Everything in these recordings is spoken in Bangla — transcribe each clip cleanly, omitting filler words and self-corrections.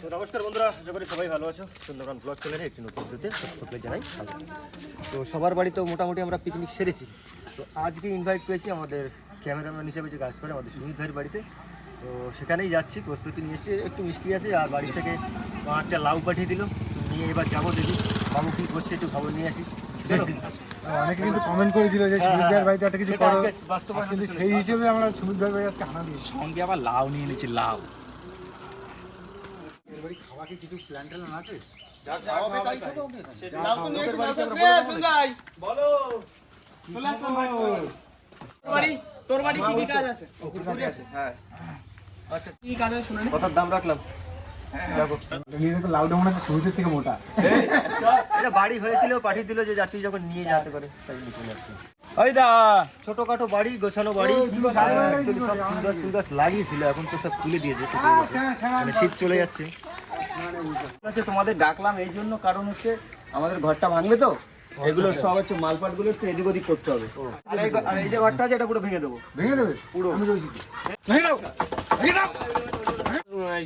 তো নমস্কার বন্ধুরা, আশা করি সবাই ভালো আছো। সুন্দরবন ব্লগ চ্যানেলে একটি নতুন ভিডিওতে সকলকে জানাই স্বাগত। তো সবার বাড়িতে মোটামুটি আমরা পিকনিক সেরেছি। তো আজকে ইনভাইট পেয়েছি আমাদের ক্যামেরাম্যান হিসেবে যে কাজ করে আমাদের সুমিত ভাইয়ের বাড়িতে। তো সেখানেই যাচ্ছি, প্রস্তুতি নিয়ে এসে একটু মিষ্টি আছে আর বাড়ি থেকে একটা লাউ পাঠিয়ে দিল, নিয়ে এবার যাবো দেখি বাবু কী করছে, একটু খবর নিয়ে আসি। অনেকে কিন্তু কমেন্ট করেছিল যে সুমিত ভাইয়ের বাড়িতে একটা কিছু করো, কিন্তু সেই হিসেবে আমরা সুমিত ভাইয়ের বাড়ি আজকে আনা দিয়েছি। সঙ্গে আবার লাউ নিয়ে নিয়েছি, লাউ। এর বাড়ি খাওয়া কি কিছু প্ল্যান ট্যান আছে? তোর বাড়ি কি কি কাজ আছে? আচ্ছা, কি কাজ আছে শুনে নে। কথার দাম রাখলাম। লাউটা মনে হচ্ছে সুমিতের থেকে মোটা। এটা বাড়ি হয়েছিল, পাঠিয়ে দিল যে যাত্রী যখন নিয়ে যেতে পারে তাই নিয়ে চলে আসছে। ওই দা ছোটখাটো বাড়ি, গোছানো বাড়ি, সুন্দর সুন্দর লাগিয়েছিল, এখন তো সব তুলে দিয়েছে। মানে শীত চলে যাচ্ছে। হচ্ছে তোমাদের ডাকলাম এই জন্য, কারণ হচ্ছে আমাদের ঘরটা ভাঙবে তো, এগুলো সব হচ্ছে মালপাট গুলো একটু এদিক ওদিক করতে হবে। আর এই যে ঘরটা আছে এটা পুরো ভেঙে দেবো। ভেঙে দেবে পুরো?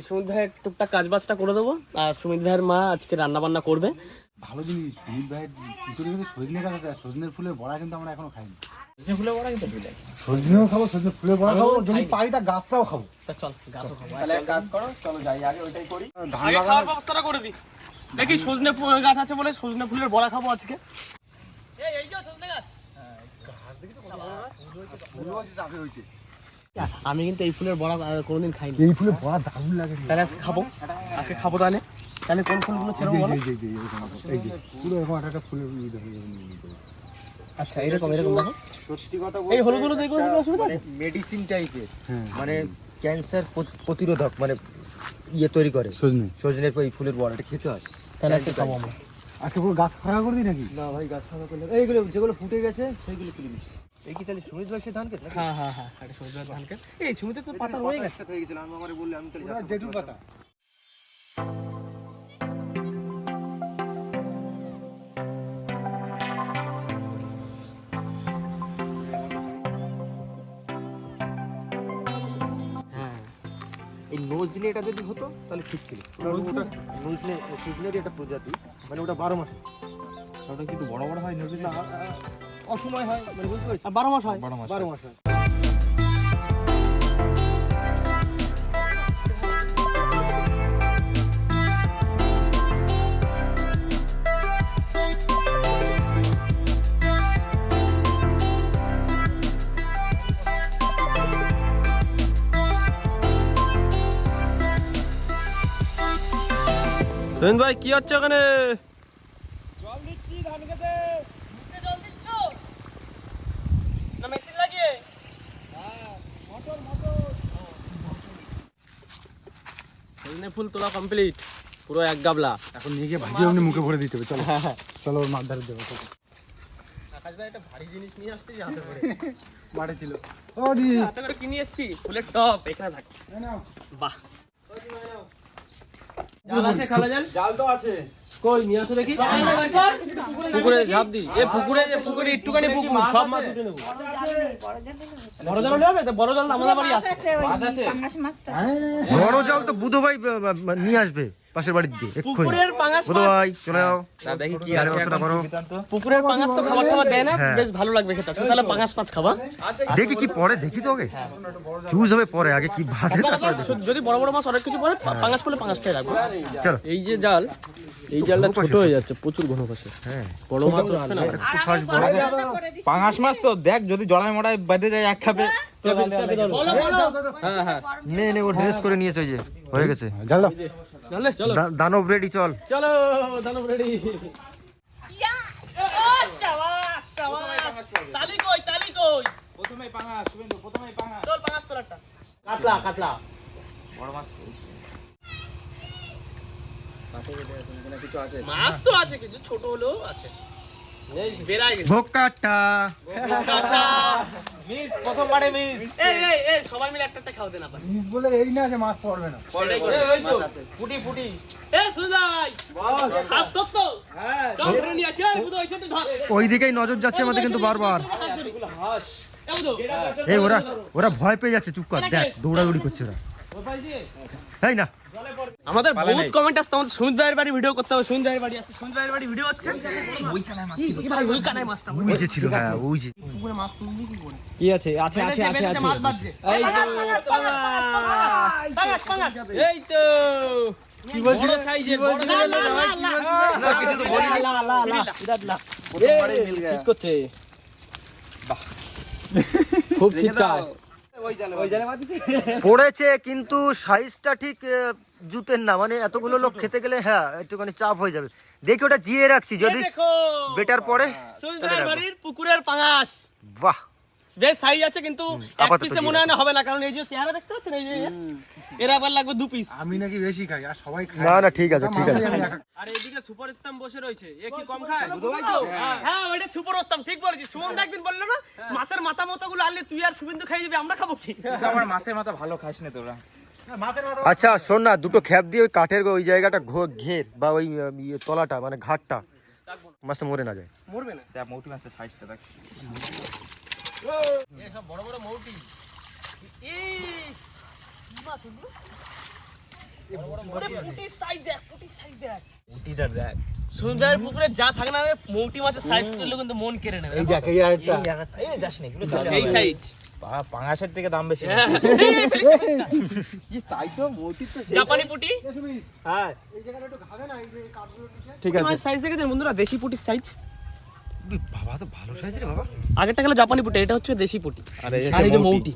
সুমিত ভাইয়ের টুকটাক কাজ বাজটা করে দেবো, আর সুমিত ভাইয়ের মা আজকে রান্না বান্না করবে। ভালো জিনিস, সুমিত ভাইয়ের পিছনে কিন্তু সজনে গাছ আছে, সজনের ফুলের বড়া কিন্তু আমরা এখনো খাইনি। ফুলে বড়া কিন্তু ভুলে সজনেও খাবো, সজনে ফুলের বড়া খাবো, যদি পারি তার গাছটাও খাবো। চল গাছও খাবো। তাহলে এক কাজ করো, চলো যাই, আগে ওইটাই করি। আগে খাওয়ার ব্যবস্থাটা করে দিই। দেখি সজনে ফুল গাছ আছে বলে সজনে ফুলের বড়া খাবো আজকে। এই যে সজনে গাছ, আমি কিন্তু এই ফুলের বড়া কোনোদিন খাইনি। এই ফুলের বড়া দারুণ লাগে। তাহলে আজকে খাবো, তাহলে তাহলে কোন ফুলগুলো ছেড়ে বলো। এই যে পুরো এরকম একটা ফুলের আচ্ছা এরকম দেখো। সত্যি কথা এই হলুদ হলুদ এগুলো কি অসুবিধা আছে? মেডিসিন টাইপের, মানে ক্যান্সার প্রতিরোধক, মানে ইয়ে তৈরি করে সজনের এই ফুলের বড়াটা খেতে হয়। তাহলে আজকে খাবো আমরা। আজকে পুরো গাছ ফাঁকা করে দিই নাকি? না ভাই, গাছ ফাঁকা করলে এইগুলো যেগুলো ফুটে গেছে সেইগুলো তুলে নিস। এই কি তাহলে সুমিত ভাই সে ধান খেত? হ্যাঁ এটা সজনের ধান খেত। এই সুমিতে তো পাতা রয়ে গেছে। হয়ে গেছিল, আমি আমারে বললে আমি তাহলে জেঠুর পাতা। এই নজলে এটা যদি হতো তাহলে ঠিক ছিল। ওটা নজলে সুজনেরই একটা প্রজাতি, মানে ওটা 12 মাসে। ওটা কিন্তু বড় বড় হয় নজলে, না অসময় হয়, মানে বুঝতে পারছি 12 মাস হয়। 12 মাস হয়। ভাই কি হচ্ছে ওখানে? জল দিচ্ছি ধান খেতে। মুখে জল দিচ্ছ না মেশিন লাগিয়ে? সজনে ফুল তোলা কমপ্লিট, পুরো এক গাবলা। এখন নিয়ে গিয়ে ভাজিয়ে এমনি মুখে ভরে দিতে হবে। চলো চলো, ওর মাছ ধরে দেবো। আকাশ ভাই একটা ভারী জিনিস নিয়ে আসতে হাতে করে। মাঠে ছিল। ও দি হাতে করে কি নিয়ে এসেছি? ফুলের টপ এখানে থাকে। বাহ, জাল আছে, খালা জাল? জাল তো আছে। কই নিয়ে আসো দেখি। পুকুরে ঝাঁপ দি। পুকুরে একটুখানি পুকুর, সব মাছ উঠে নেবো। বড় জাল নেবে তো? বড় জাল আমাদের বাড়ি আছে। মাছ আছে। বড় জল তো বুধো ভাই নিয়ে আসবে পাশের বাড়ির দিয়ে এক্ষুনি। পুকুরের পাঙাশ বুধো মাছ। ভাই চলে যাও, তা দেখি কি তাহলে আছে ব্যবস্থাটা এখন, করো। পুকুরের পাঙাশ তো খাবার দেয় না, হ্যাঁ। বেশ ভালো লাগবে খেতে। তাহলে পাঙাশ মাছ খাবা। দেখি কি পরে, দেখি তো আগে চুজ হবে পরে, আগে কি ভাগে তারপরে দেখি। যদি বড় বড় মাছ অনেক কিছু পরে পাঙাশ পড়লে পাঙাশ খেয়ে রাখবো। চলো। এই যে জাল, এই জালটা ছোট হয়ে যাচ্ছে, প্রচুর ঘন পাশে। হ্যাঁ, বড় মাছ উঠবে না। একটু ফার্স্ট বড় পাঙাশ মাছ তো দেখ, যদি জড়ায় মড়ায় বেঁধে যায় এক খাপে। হ্যাঁ নে ও ড্রেস করে নিয়েছে, ওই যে হয়ে গেছে। জাল দাও। চলো দানব রেডি, চল। চলো দানব রেডি। তালি কই প্রথমেই পাঙাশ, শুভেন্দু প্রথমেই পাঙাশ। চল পাঙাশ তোর একটা। কাতলা বড় মাছ কিছু আছে। মাছ তো আছে, কিছু ছোট হলেও আছে। এই বেরাই গেছে। ভোকাটা কাঁচা। মিস, প্রথমবারে মিস। এই সবাই মিলে একটা খাওয়াতে না পারে। জিনিস বলে এই না যে মাছ পড়বে না। এই তো ফুটি এ সুজাই হাস তো হ্যাঁ, কাম করে নিয়ে আসি। এই বুদো ওই সাইডে ধর। ওই দিকেই নজর যাচ্ছে আমাদের কিন্তু বারবার। এগুলো হাঁস। এই বুদো এই ওরা ভয় পেয়ে যাচ্ছে, চুপ কর, দেখ দৌড়াদৌড়ি করছে ওরা। তাই না আমাদের বহুত কমেন্ট আসছে আমাদের সুমিত ভাইয়ের বাড়ি ভিডিও করতে হবে, সুমিত ভাইয়ের বাড়ি আসছে, সুমিত ভাইয়ের বাড়ি ভিডিও হচ্ছে কি ভাই ওই কানায় মাছটা ওই যে ছিল, হ্যাঁ ওই যে পুকুরে মাছ তুলবি কি করে কি আছে আছে আছে আছে আছে মাছ বাজছে এই তো পাঙাশ পাঙাশ এই তো কি বলছিস বড় সাইজের বড় না কিছু তো বলি লা লা লা বিরাট লা প্রথমবারই মিল গয়া ঠিক করছে বাহ খুব চিৎকার ওই জালে মাছ দিছে পড়েছে, কিন্তু সাইজটা ঠিক জুতের না, মানে এতগুলো লোক খেতে গেলে হ্যাঁ একটুখানি চাপ হয়ে যাবে। দেখি ওটা জিয়ে রাখছি, যদি দেখো বেটার পড়ে। সুমিত ভাইয়ের বাড়ির পুকুরের পাঙাশ বাহ, বেশ সাইজ আছে, কিন্তু এক আপাতত পিসে দিয়ে মনে হয় না হবে না, কারণ এই যে চেহারা দেখতে পাচ্ছেন এই যে এর আবার লাগবে 2 পিস। আমি নাকি বেশি খাই আর সবাই খায় না না ঠিক আছে ঠিক আছে। আমি একা- আর এইদিকে সুপার স্টাম বসে রয়েছে, এ কি কম খায়? হ্যাঁ ওইটা সুপার স্টাম, ঠিক বলেছিস। সুমন দা একদিন বললো না মাছের মাথা মতো গুলো আনলে তুই আর শুভেন্দু খাই দিবি, আমরা খাবো কি? আমার মাছের মাথা ভালো খাস না তোরা আচ্ছা শোন না, দুটো খ্যাপ দিয়ে ওই কাঠের ওই জায়গাটা ঘের বা ওই তলাটা মানে ঘাটটা মাছটা মরে না যায়। মরবে না দেখ মৌটি মাছের সাইজটা দেখ এসব বড় বড় মৌটি। ইস কি মাছ এগুলো? পুটির সাইজ দেখ, পুটির সাইজ দেখ। মৌটিটা দেখ সুমন ভাইয়ের পুকুরে যা থাকে না মৌটি মাছের সাইজ করলে কিন্তু মন কেড়ে নেবে। এই দেখ এই আরেকটা এই যাস না এগুলো এই সাইজ পাঙাশের থেকে দাম বেশি তাই তো মৌটি তো জাপানি পুটি। হ্যাঁ এই জায়গাটা একটু ঘাবে না, এই যে কাঠগুলো নিচে। ঠিক পুটি মাছের সাইজ দেখেছেন বন্ধুরা? দেশি পুটির সাইজ। বাবা তো ভালো সাইজের বাবা। আগেরটা গেল জাপানি পুটি, এটা হচ্ছে দেশি পুটি। আর আর এই যে মৌটি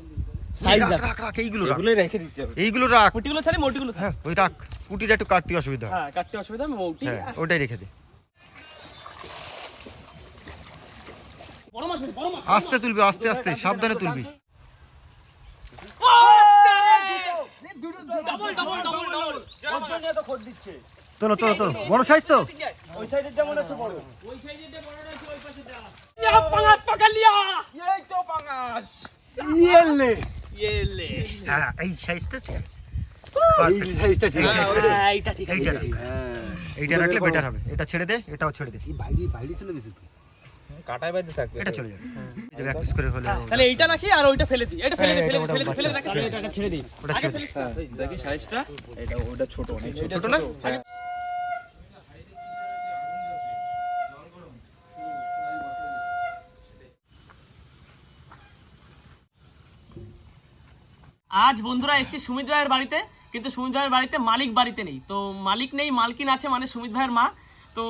সাইজ রাখ দেখ। রাখ রাখ, এইগুলো রাখ, এগুলোই রেখে দিতে হবে এইগুলো রাখ। পুটিগুলো ছাড়ি মৌটিগুলো থাক। হ্যাঁ ওই রাখ, পুটিটা একটু কাটতে অসুবিধা হয়। হ্যাঁ কাটতে অসুবিধা হবে, মৌটি হ্যাঁ ওটাই রেখে দে। বড় মাছ বড় মাছ। আস্তে তুলবি, আস্তে আস্তে সাবধানে তুলবি। ডাবল ডাবল ডাবল ডাবল তো খোদ দিচ্ছে তোলো তোলো তোলো, বড় সাইজ তো। ওই সাইডের যেমন আছে বড় ওই সাইজেরটা বড় আছে, ওই পাশেরটা। ইয়া পাঙাশ পাকা লিয়া। এই তো পাঙাশ ইয়েলে ইয়েলে হ্যাঁ এই সাইজটা ঠিক আছে। এই সাইজটা ঠিক আছে। হ্যাঁ এইটা ঠিক আছে। এইটা রাখ, এইটা রাখলে বেটার হবে। এটা ছেড়ে দে, এটাও ছেড়ে দে, এই বাইরে বাইরে চলে গেছে তো। কাটায় বাইতে থাকবে এটা চলে যাবে। এই যে এক পিস করে হলে তাহলে এইটা রাখি আর ওইটা ফেলে দিই। এটা ফেলে দে, ফেলে দে, ফেলে রাখি, এটা ছেড়ে দিই। ওটা ছেড়ে দে। দেখি সাইজটা এটা ওটা ছোট অনেক ছোট না? আজ বন্ধুরা এসেছি সুমিত ভাইয়ের বাড়িতে, কিন্তু সুমিত ভাইয়ের বাড়িতে মালিক বাড়িতে নেই। তো মালিক নেই, মালকিন আছে, মানে সুমিত ভাইয়ের মা। তো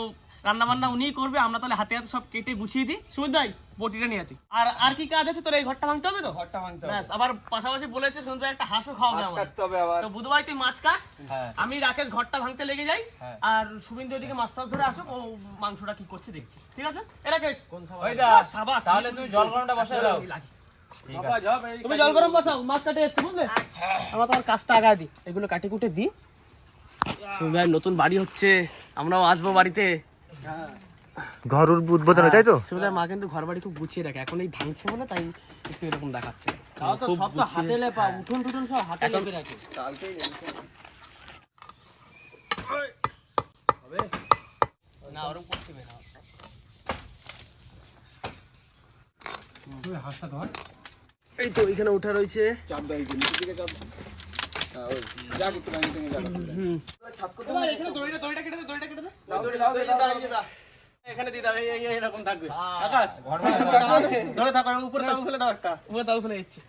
রান্না বান্না উনিই করবে, আমরা তাহলে হাতে হাতে সব কেটে গুছিয়ে দিই। সুমিত ভাই বটিটা নিয়ে আছি। আর আর কি কাজ আছে তোর? এই ঘরটা ভাঙতে হবে তো? ঘরটা ভাঙতে ব্যাস, আবার পাশাপাশি বলেছে সুমিত ভাই একটা হাঁসও খাওয়াবে আমাদের। কাটতে হবে আবার তো বুধবার তুই মাছ কাট, হ্যাঁ আমি রাকেশ ঘরটা ভাঙতে লেগে যাই, হ্যাঁ। আর শুভেন্দু ওইদিকে মাছ টাছ ধরে আসুক, ও মাংসটা কি করছে দেখছি। ঠিক আছে এ রাকেশ? ওই দা সাবাস, তাহলে তুমি জল গরমটা বসাই দাও লাগি। ঠিক আছে তুমি জল গরম বসাও, মাছ কাটে যাচ্ছে বুঝলে। আমরা তোমার কাজটা আগায় দিই, এগুলো কাটে কুটে দিই। সুমিত ভাইয়ের নতুন বাড়ি হচ্ছে, আমরাও আসবো বাড়িতে। ঘর উদ্বোধন হয় তাই তো? সুমিত ভাইয়ের মা কিন্তু ঘর বাড়ি খুব গুছিয়ে রাখে, এখন এই ভাঙছে বলে তাই একটু এরকম দেখাচ্ছে। খুব হাতে লেপা, উঠোন টুটুন সব হাতে লেপে রাখে। না ওরকম করতে হবে না। তুই হাঁসটা ধর। এই তো এখানে উঠা রয়েছে। চাপ দাও এই নিচে দিকে চাপ ওই যা একটু ভাঙি ভেঙে যাবে ছাপ করতে এবার এখানে দড়িটা কেটে দে, দড়িটা কেটে দে। দাও এখানে দিয়ে দাও, এই এরকম থাকবে। আকাশ ধরে থাকো, উপরে তাবু ফেলে দাও একটা। উপরে তাবু ফেলে দিচ্ছি।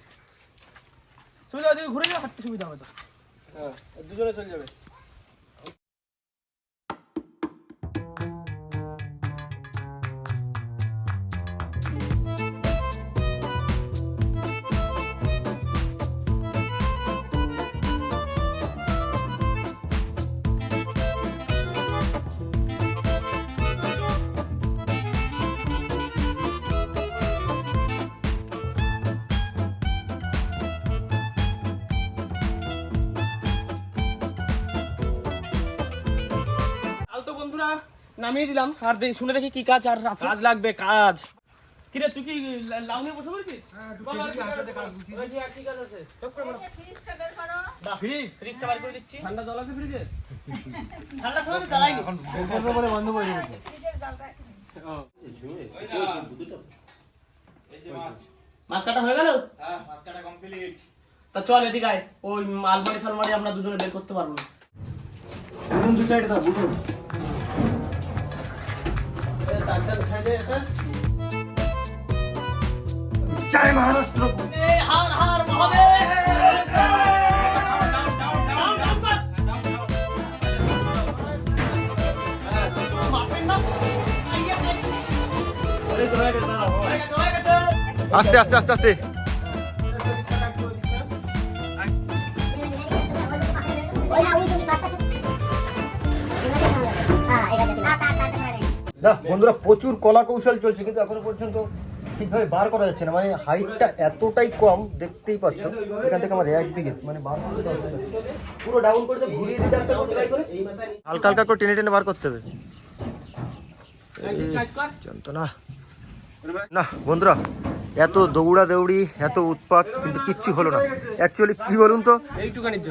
সুবিধা হবে, ঘুরে যাও, হাঁটতে সুবিধা হবে তো। হ্যাঁ দুজনে চলে যাবে কাল তো বন্ধুরা নামিয়ে দিলাম, আর শুনে দেখি কি কাজ আর আছে। কাজ লাগবে, কাজ। কিরে তুই কি লাউ নিয়ে বসে পড়েছিস? কি কাজ আছে? ফ্রিজটা বার করে দিচ্ছি। ঠান্ডা জল আছে ফ্রিজে? ঠান্ডা সময় তো চালাইনি। বলে বন্ধ করে দিয়েছে। মাছ কাটা হয়ে গেল? হ্যাঁ মাছ কাটা কমপ্লিট তা চল এদিকে আয়, ওই আলমারি ফালমারি আমরা দুজনে বের করতে পারবো না। বুঝুন দু সাইডে দাও বুঝুন। জয় মহারাষ্ট্র। এই হার হার মহাদেব। আস্তে আস্তে আস্তে আস্তে। না বন্ধুরা, প্রচুর কলা কৌশল চলছে কিন্তু এখনো পর্যন্ত ঠিকভাবে বার করা যাচ্ছে না। মানে হাইটটা এতটাই কম, দেখতেই পাচ্ছ এখান থেকে আমার এক দিকে মানে বার করতে অসুবিধা হচ্ছে। পুরো ডাউন করতে ঘুরিয়ে দিতে একটা ট্রাই করে হালকা হালকা করে টেনে টেনে বার করতে হবে। যন্ত্রণা না বন্ধুরা, এত দৌড়া দৌড়ি, এত উৎপাত, কিন্তু কিচ্ছু হলো না। অ্যাকচুয়ালি কি বলুন তো,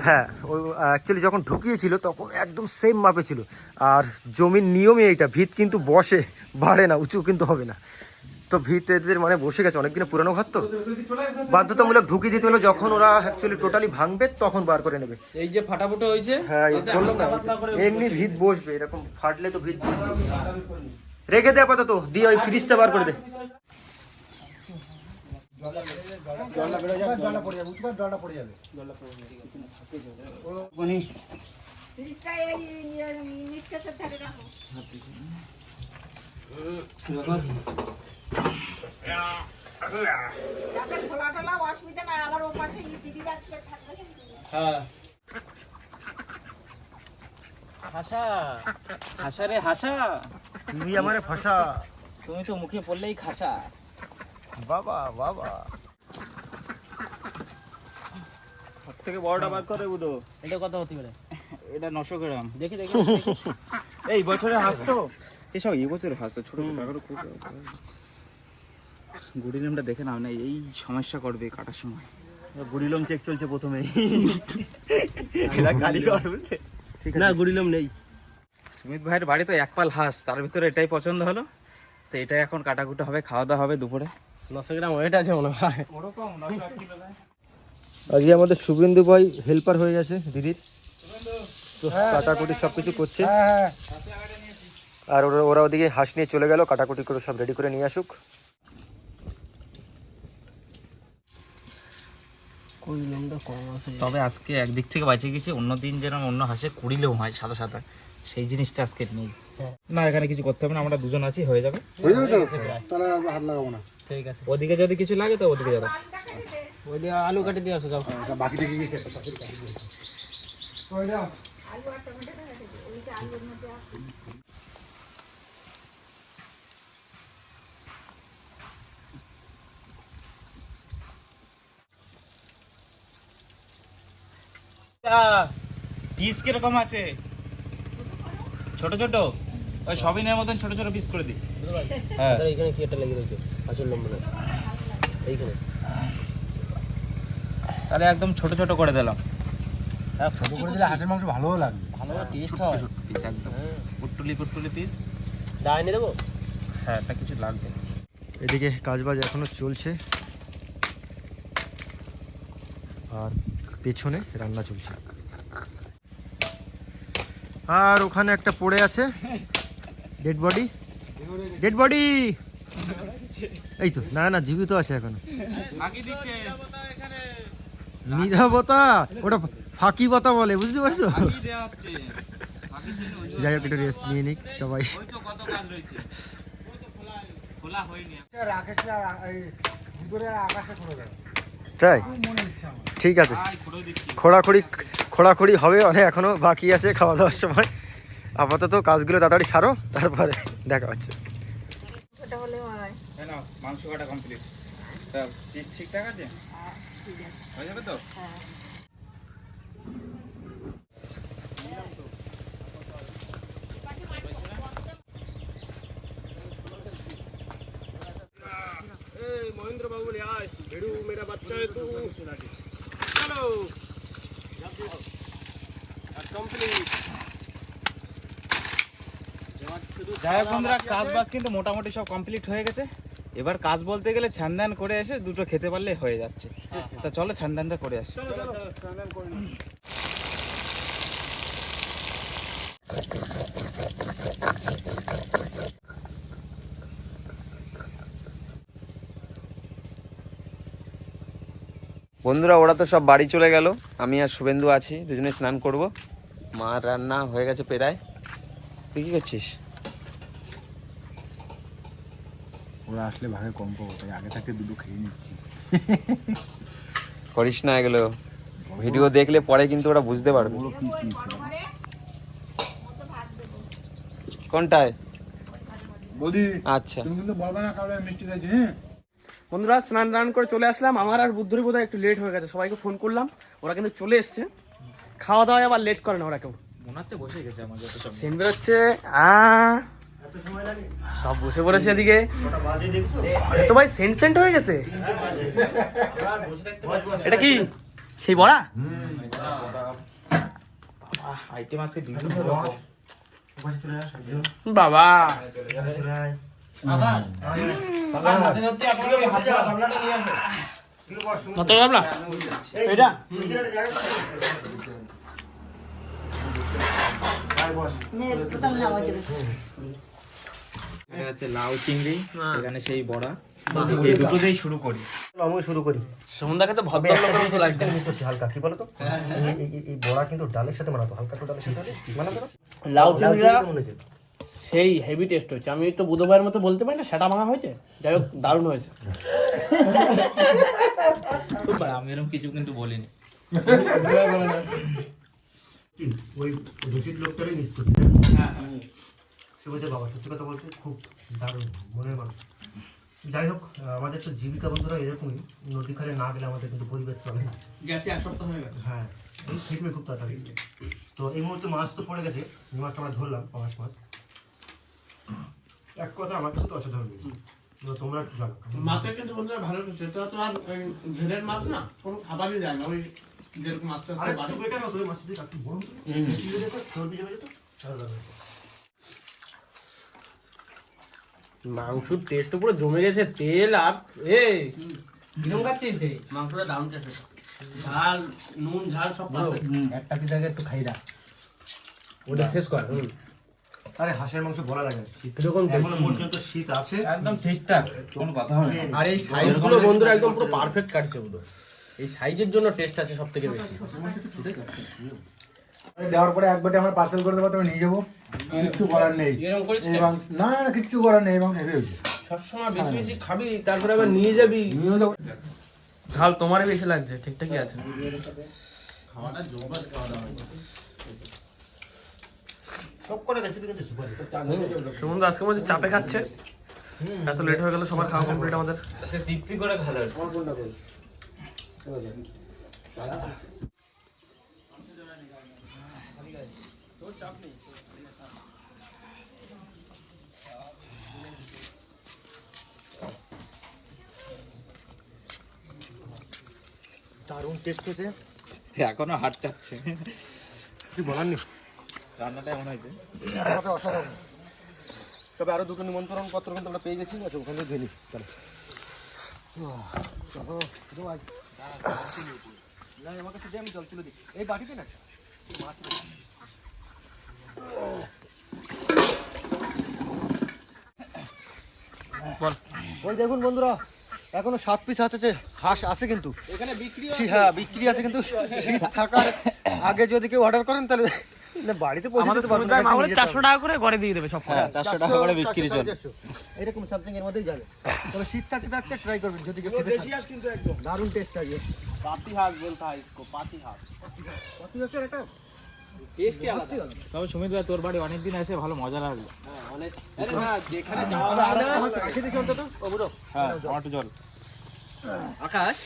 হ্যাঁ ওই অ্যাকচুয়ালি যখন ঢুকিয়েছিল তখন একদম সেম মাপে ছিল। আর জমির নিয়মই এইটা, ভিত কিন্তু বসে, বাড়ে না, উঁচু কিন্তু হবে না। তো ভিত এদের মানে বসে গেছে, অনেকদিনে পুরানো ঘর তো, বাধ্যতামূলক ঢুকিয়ে দিতে হলো। যখন ওরা অ্যাকচুয়ালি টোটালি ভাঙবে তখন বার করে নেবে। এই যে ফাটাফুটো হয়েছে, হ্যাঁ বললাম না, এমনি ভিত বসবে, এরকম ফাটলে তো ভিত বসবে। রেখে দে আপাতত, দিয়ে ওই ফ্রিজটা বার করে দে। জলটা পড়ে যাবে, উৎপাত জলটা পড়ে যাবে। হাসা হাসা রে হাসা, তুমি আমারে ফাঁসা। তুমি তো মুখে পড়লেই খাসা। বাবা বাবা, সব থেকে বড়টা বার করে বুধো। এটা কত হতে পারে? এটা 900 গ্রাম। দেখি দেখি এই বছরে হাঁস তো, এসব এই বছরে হাঁস তো ছোট টাকার খুব গুড়িলামটা দেখে নাও না, এই সমস্যা করবে কাটার সময়। গুড়িলম চেক চলছে প্রথমেই, কারিগর বুঝলে। ঠিক না আছে, গুড়িলাম নেই। সুমিত ভাইয়ের বাড়ি তো এক পাল হাঁস, তার ভিতরে এটাই পছন্দ হলো, তো এটাই এখন কাটাকুটা হবে, খাওয়া দাওয়া হবে দুপুরে। 900 গ্রাম ওয়েট আছে মনে হয়। ওরকম 900 কিলো ভাই। আজকে আমাদের শুভেন্দু ভাই হেল্পার হয়ে গেছে দিদির, তো কাটাকুটি সবকিছু করছে। হ্যাঁ আর ওরা ওদিকে হাঁস নিয়ে চলে গেল, কাটাকুটি করে সব রেডি করে নিয়ে আসুক। গুড়িলামটা কম আছে। তবে আজকে একদিক থেকে বাঁচে গেছে, অন্য দিন যেরকম অন্য হাঁসে কুড়িলেও হয় সাদা সাদা, সেই জিনিসটা আজকে নেই। না এখানে কিছু করতে হবে না, আমরা দুজন আছি, হয়ে যাবে। হয়ে যাবে তো, তাহলে আর হাত লাগাবো না। ঠিক আছে, ওদিকে যদি কিছু লাগে তো ওদিকে যাবে। ওই দিয়ে আলু কাটি দিয়ে আসো যাও। বাকি থেকে গিয়েছে পিস কিরকম আছে? ছোট ছোট, ওই সবিনের মতন ছোট ছোট পিস করে দিই। হ্যাঁ এইখানে কি একটা লেগে রয়েছে, আসল নম্বর এইখানে। তাহলে একদম ছোট ছোট করে দিলাম। হ্যাঁ, ছোট করে দিলে হাঁসের মাংস ভালোও লাগবে। ভালো টেস্ট হয়। ছোট পিস একদম পুটুলি পুটুলি পিস। ডাইনে দেবো। হ্যাঁ এটা কিছু লাগবে। এদিকে কাজবাজ এখনো চলছে, আর পেছনে রান্না চলছে। আর ওখানে একটা পড়ে আছে ডেড বডি, ডেড বডি। এই তো, না না জীবিত আছে এখনো। নিরাপত্তা, ওটা ফাঁকি পাতা বলে, বুঝতে পারছো? যাই হোক, একটু রেস্ট নিয়ে নিক সবাই। রাকেশ ভিতরে আকাশে করে দেয়, তাই মনে ইচ্ছা আমার। ঠিক আছে, খোঁড়াখড়ি হবে, অনেক এখনো বাকি আছে খাওয়া দাওয়ার সময়। আপাতত কাজগুলো তাড়াতাড়ি ছাড়ো, তারপরে দেখা হচ্ছে। মাংস কাটা কমপ্লিট, পিস ঠিকঠাক আছে, হয়ে যাবে তো? महेंद्र बाबू ले आए, भेड़ू मेरा बच्चा है तू। चलो कंप्लीट। যাই হোক বন্ধুরা, কাজ বাজ কিন্তু মোটামুটি সব কমপ্লিট হয়ে গেছে। এবার কাজ বলতে গেলে ছানদান করে এসে দুটো খেতে পারলে হয়ে যাচ্ছে। তা চলো ছানদানটা করে আসি। বন্ধুরা ওরা তো সব বাড়ি চলে গেল, আমি আর শুভেন্দু আছি, দুজনে স্নান করব। মার রান্না হয়ে গেছে প্রায়। তুই কি করছিস? ওরা আসলে ভাগে কম পাবো, তাই আগে থাকতে দুটো খেয়ে নিচ্ছি। করিস না এগুলো, ভিডিও দেখলে পরে কিন্তু ওরা বুঝতে পারবে। বড় পিস নিয়েছিলাম। কোনটায়? বৌদি আচ্ছা তুমি কিন্তু বলবে না কাউকে মিষ্টি চাইছি। হ্যাঁ বন্ধুরা স্নান টান করে চলে আসলাম। আমার আর বুদ্ধুরি বোধহয় একটু লেট হয়ে গেছে, সবাইকে ফোন করলাম, ওরা কিন্তু চলে এসছে। খাওয়া দাওয়া আবার লেট করে না ওরা কেউ, মনে হচ্ছে বসে গেছে আমার যত সব। সেন্ট বেরোচ্ছে। সব বসে পড়েছে এদিকে। আরে তো ভাই সেন্ট সেন্ট হয়ে গেছে। এটা কি সেই বড়া? আইটেম আজকে বিভিন্ন রকম। বাবা কত গামলা এটা? এটা হচ্ছে লাউ চিংড়ি, এখানে সেই বড়া। এই দুটো দিয়েই শুরু করি। আমি শুরু করি। সন্ধ্যাকে তো তবে ভদ্র একটা লোকের জিনিস মতো লাগছে। মিস করছি হালকা, কি বলতো এই বড়া কিন্তু ডালের সাথে বানাতো, হালকা একটু ডালের সাথে বানাতো না? লাউ চিংড়িটা কেমন হয়েছে? সেই হেভি টেস্ট হয়েছে। আমি তো বুধবারের মতো বলতে পারি না সেটা ভাঙা হয়েছে, যাই হোক দারুণ হয়েছে। আমি এরকম কিছু কিন্তু বলিনি। ওই দূষিত লোকটারই মিস করছি। সে বলছে বাবা সত্যি কথা বলছে, খুব দারুণ মনের মানুষ। যাই হোক, আমাদের তো জীবিকা বন্ধুরা এরকমই, নদী খালে না গেলে আমাদের কিন্তু পরিবেশ চলে না। গেছে এক সপ্তাহ হয়ে গেছে। হ্যাঁ ঠিকবে খুব তাড়াতাড়ি। তো এই মুহূর্তে মাছ তো পড়ে গেছে, এই মাছটা আমরা ধরলাম, পাঙাশ মাছ। এক কথা আমার কাছে তো অসাধারণ লেগেছে। এবার তোমরা একটু জানো। মাছের কিন্তু বন্ধুরা ভালো সেটা তো আর ঘেরের মাছ না, কোনো খাবারই যায় না। ওই যেরকম মাছটা আরে বাড়ি বেটা না, তোর মাছটা দিয়ে কাটতে বড় হতো, চিড়ে যেত, চর্বি জমে যেত, আলাদা। মাংসর টেস্ট পুরো জমে গেছে, তেল আর কিরম খাচ্ছিস রে? মাংসটা দারুণ টেস্ট হয়েছে, ঝাল নুন ঝাল সব পারফেক্ট। একটা কি জায়গায় একটু খাই দা, ওটা শেষ কর। আরে হাঁসের মাংস বলা লাগে, এরকম এখনো পর্যন্ত শীত আছে। একদম ঠিকঠাক, কোনো কথা হবে না। আর এই সাইজগুলো বন্ধুরা একদম পুরো পারফেক্ট কাটছে পুরো। এই সাইজের জন্য টেস্ট আছে সব থেকে বেশি। দেওয়ার পরে এক বাটি আমরা পার্সেল করে দেবো, তুমি নিয়ে যাবো, কিচ্ছু করার নেই। এরকম করিস এবং না না কিচ্ছু করার নেই, এবং হেভি হয়েছে। সবসময় বেশি বেশি খাবি, তারপরে আবার নিয়ে যাবি। নিয়ে যাবো। ঝাল তোমারই বেশি লাগছে, ঠিকঠাকই আছে। খাওয়াটা জবরদস্ত খাওয়া দাওয়া হয়েছে। সব করে রেসিপি কিন্তু সুপার। সুমন্ত আজকে বলছে চাপে খাচ্ছে, এত লেট হয়ে গেল, সবার খাওয়া কমপ্লিট আমাদের। আজকে তৃপ্তি করে খালো। দারুণ টেস্ট হয়েছে, এখনো হাত চাচ্ছে, কিছু বলার নেই। রান্নাটা এমন হয়েছে। অসাধারণ। তবে আরো দুটো নিমন্ত্রণ পত্র কিন্তু আমরা পেয়ে গেছি, আচ্ছা ওখানে গেলি। চলো চলো চলো আজ না আমার কাছে দে, আমি জল তুলে দিই এই বাটিতে না মাছ। ওই দেখুন বন্ধুরা, এখনো 7 পিস আছে, হাঁস আছে কিন্তু এখানে বিক্রি হ্যাঁ বিক্রি আছে, কিন্তু শীত থাকার আগে যদি কেউ অর্ডার করেন তাহলে না বাড়িতে পৌঁছে দিতে পারবেন না, 400 টাকা করে ঘরে দিয়ে দেবে সব। 400 টাকা করে বিক্রি চলে। এরকম সামথিং এর মধ্যেই যাবে। তবে শীত থাকতে থাকতে ট্রাই করবেন, যদি কেউ খেতে চান। কিন্তু একদম দারুণ টেস্ট আছে। পাতি হাঁস বলতে হয় इसको, পাতি হাঁস কত আছে এটা? টেস্টই আলাদা। তবে সুমিত ভাই তোর বাড়ি অনেকদিন এসে ভালো মজা লাগলো। হ্যাঁ অনেক। আরে না যেখানে যাওয়া হয় না, আমার রাখি দিছি অন্তত। ও বুঝো হ্যাঁ টমেটো জল। আকাশ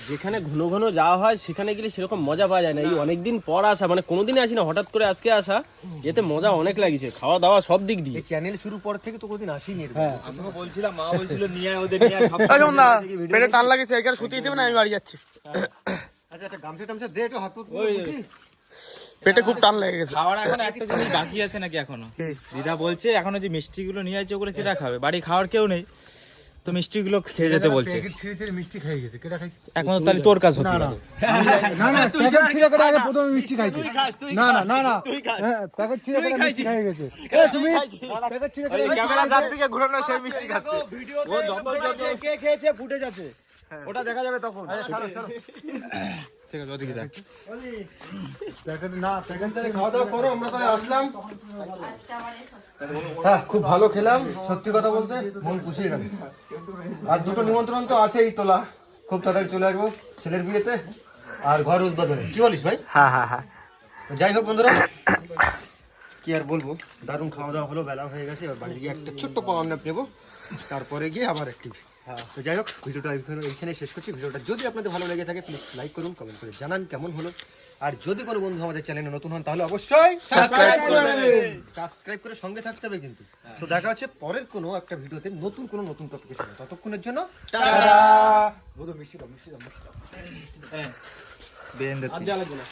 যেখানে ঘন ঘন যাওয়া হয় সেখানে গেলে সেরকম মজা পাওয়া যায় না। এই অনেকদিন পর আসা, মানে কোনোদিনই আসি না, হঠাৎ করে আজকে আসা, এতে মজা অনেক লাগিছে, খাওয়া দাওয়া সব দিক দিয়ে। এই চ্যানেল শুরু পর থেকে তো কোনোদিন আসিনি। হ্যাঁ আমিও বলছিলাম, মা বলছিল নিয়ে আয় ওদের, নিয়ে আয়। পেটে টান লাগেছে, এখানে শুতে দেবে না, আমি বাড়ি যাচ্ছি। আচ্ছা একটা গামছা টামছা দে, একটু হাত পেটে খুব টান লেগে গেছে। খাওয়ার এখন একটা জিনিস বাকি আছে নাকি এখনো? দিদা বলছে এখনো যে মিষ্টিগুলো নিয়ে আছে ওগুলো কেটা খাবে, বাড়ি খাওয়ার কেউ নেই। তো মিষ্টিগুলো খেয়ে যেতে বলছে প্যাকেট ছিঁড়ে ছিঁড়ে মিষ্টি খেয়ে গেছে, কেটা খাইছে? এখন তাহলে তোর কাজ হতে না, না। পারে। না, না, প্যাকেট ছিঁড়ে কেটে আগে প্রথমে মিষ্টি খাইছে। না, না, না, না। হ্যাঁ, প্যাকেট ছিঁড়ে কেটে মিষ্টি খেয়ে গেছে। এ, সুমিত, প্যাকেট ছিঁড়ে কেটে মিষ্টি ক্যামেরা যার দিকে ঘুরানো সেই মিষ্টি খাচ্ছে ও যত কে খেয়েছে ফুটেজ আছে, ওটা দেখা যাবে তখন। ঠিক আছে ওদিকে যা। প্যাকেট না, প্যাকেট থেকে খাওয়া দাওয়া করো, আমরা তাহলে আসলাম। হ্যাঁ, খুব ভালো খেলাম, সত্যি কথা বলতে মন খুশি গেল। আর দুটো নিমন্ত্রণ তো আছেই তোলা, খুব তাড়াতাড়ি চলে আসবো ছেলের বিয়েতে আর ঘর উদ্বোধনে। কি বলিস ভাই? হ্যাঁ হ্যাঁ হ্যাঁ তো যাই হোক বন্ধুরা, কি আর বলবো, দারুণ খাওয়া দাওয়া হলো, বেলা হয়ে গেছে, এবার বাড়ি গিয়ে একটা ছোট্ট পাওয়ার ন্যাপ নেবো, তারপরে গিয়ে আবার অ্যাক্টিভ। তো যাই হোক, ভিডিওটা এইখানে শেষ করছি। ভিডিওটা যদি আপনাদের ভালো লেগে থাকে প্লিজ লাইক করুন, কমেন্ট করে জানান কেমন হলো। আর যদি কোনো বন্ধু আমাদের চ্যানেলে নতুন হন তাহলে অবশ্যই সাবস্ক্রাইব করে সঙ্গে থাকতে হবে কিন্তু। তো দেখা হচ্ছে পরের কোনো একটা ভিডিওতে নতুন টপিকের সাথে। ততক্ষণের জন্য টাটা। মিষ্টি দাও, মিষ্টি দাও, মিষ্টি দাও। বেহেন দেশি। আর জ্বালাবো না।